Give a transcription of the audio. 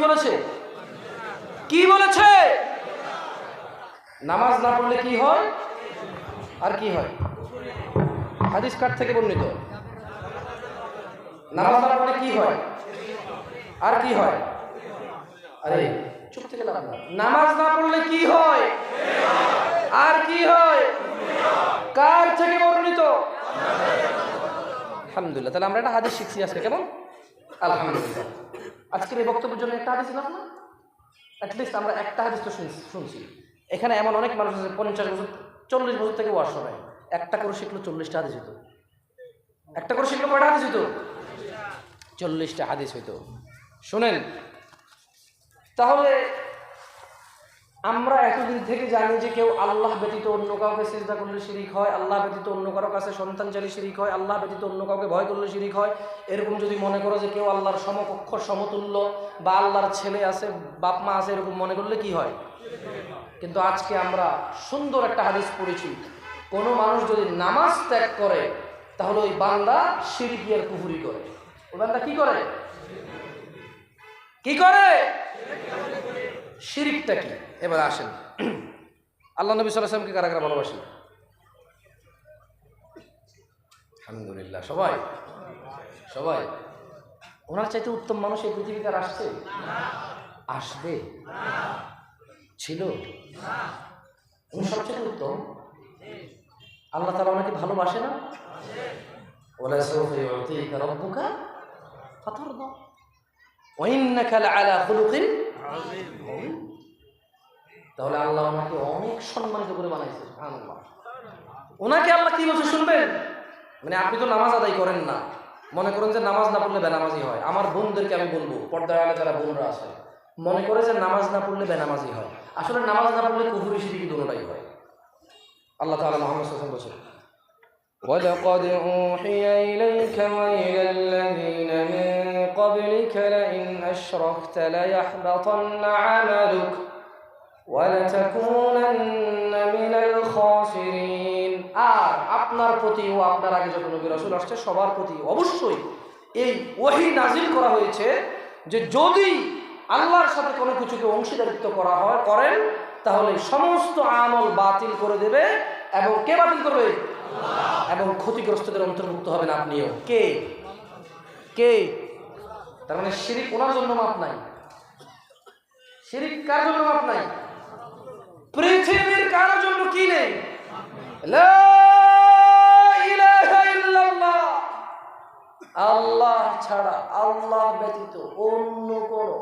বলেছে? কি বলেছে? নামাজ না পড়লে কি হয় আর কি হয়? হাদিস কার থেকে বর্ণিত? নামাজ না পড়লে কি হয় আর কি হয়? আরে চুপ থেকে লাভ না। নামাজ না পড়লে কি হয় আর কি হয়? কার থেকে বর্ণিত? আলহামদুলিল্লাহ। তাহলে আমরা একটা হাদিস শিখছি আজকে, কেমন? আলহামদুলিল্লাহ। আজকের এই বক্তব্যের জন্য একটা হাদিস লাগবে না? অ্যাটলিস্ট আমরা একটা হাদিস তো শুনছি। এখানে এমন অনেক মানুষ আছে 50 বছর 40 বছর থেকে ওয়াজ শোনায়, একটা করে শিখলো 40টা হাদিস হইতো। একটা করে শিখলো কয়টা হাদিস হইতো? 40টা হাদিস হইতো। শুনেন, তাহলে আমরা এতদিন থেকে জানি যে কেউ আল্লাহ ব্যতীত অন্য কাউকে সিজদা করলে শিরিক হয়, আল্লাহ ব্যতীত অন্য কারো কাছে সন্তান চাইলে শিরিক হয়, আল্লাহ ব্যতীত অন্য কাউকে ভয় করলে শিরিক হয়। এরকম যদি মনে করো যে কেউ আল্লাহর সমকক্ষ সমতুল্য বা আল্লাহর ছেলে আছে বাপ মা আছে, এরকম মনে করলে কি হয়? কিন্তু আজকে আমরা সুন্দর একটা হাদিস পড়েছি, কোনো মানুষ যদি নামাজ ত্যাগ করে তাহলে ওই বান্দা শিরকি আর কুফরি করে। ওই বান্দা কি করে? কি করে? শিরিকটা কি? এবার আসেন, আল্লাহ নবী সাল্লাল্লাহু আলাইহি ওয়াসাল্লামকে কারা কারা ভালোবাসেন? আলহামদুলিল্লাহ। সবাই সবাই। ওনার চাইতে উত্তম মানুষ এই পৃথিবীতে আর আসছে? আসবে? ছিল? উনি সবচেয়ে উত্তম। আল্লাহ তাআলা ওনাকে ভালোবাসে না? ওয়ালা সাউফা ইউতিকা রাব্বুকা ফাতারদা ওয়া ইন্নাকা লাআলা খুলুকিন আযীম। তাহলে আল্লাহ ওনাকে অনেক সম্মানিত করে বানাইছে। সুবহানাল্লাহ। ওনাকে আল্লাহ কি বলছে শুনবেন? মানে আপনি তো নামাজ আদায় করেন না, মনে করেন যে নামাজ না পড়লে বেনামাজি হয়। আমার বোনদেরকে আমি বলবো, পর্দায় আলে যারা বোনরা আছে, মনে করে যে নামাজ না পড়লে বেনামাজি হয়। আসলে নামাজ না পড়লে কুফরি শিরকি দুটোটাই হয়। আল্লাহ তাআলা মুহাম্মদ সাল্লাল্লাহু আলাইহি ওয়াসাল্লাম বলেছেন, وَلَقَدْ أُوحِيَ إِلَيْكَ وَإِلَى الَّذِينَ مِن قَبْلِكَ لَئِنْ أَشْرَكْتَ لَيَحْبَطَنَّ عَمَلُكَ وَلَتَكُونَنَّ مِنَ الْخَاسِرِينَ। আর আপনার প্রতি ও আপনার আগে যত নবী রাসূল আসছে সবার প্রতি অবশ্যই এই ওহী নাজিল করা হয়েছে যে যদি আল্লাহর সাথে কোনো কিছুকে অংশীদারিত্ব করেন তাহলে সমস্ত আমল বাতিল করে দেবে। এবং কে বাতিল করবে? এবং ক্ষতিগ্রস্তদের অন্তর্ভুক্ত হবেন আপনিও। কে কে? তার মানে শিরিক ওনার জন্য মাপ নাই। শিরিক কার জন্য মাপ নাই? পৃথিবীর কারো জন্য কি নেই? লা ইলাহা ইল্লাল্লাহ। আল্লাহ ছাড়া, আল্লাহ ব্যতীত অন্য কোনো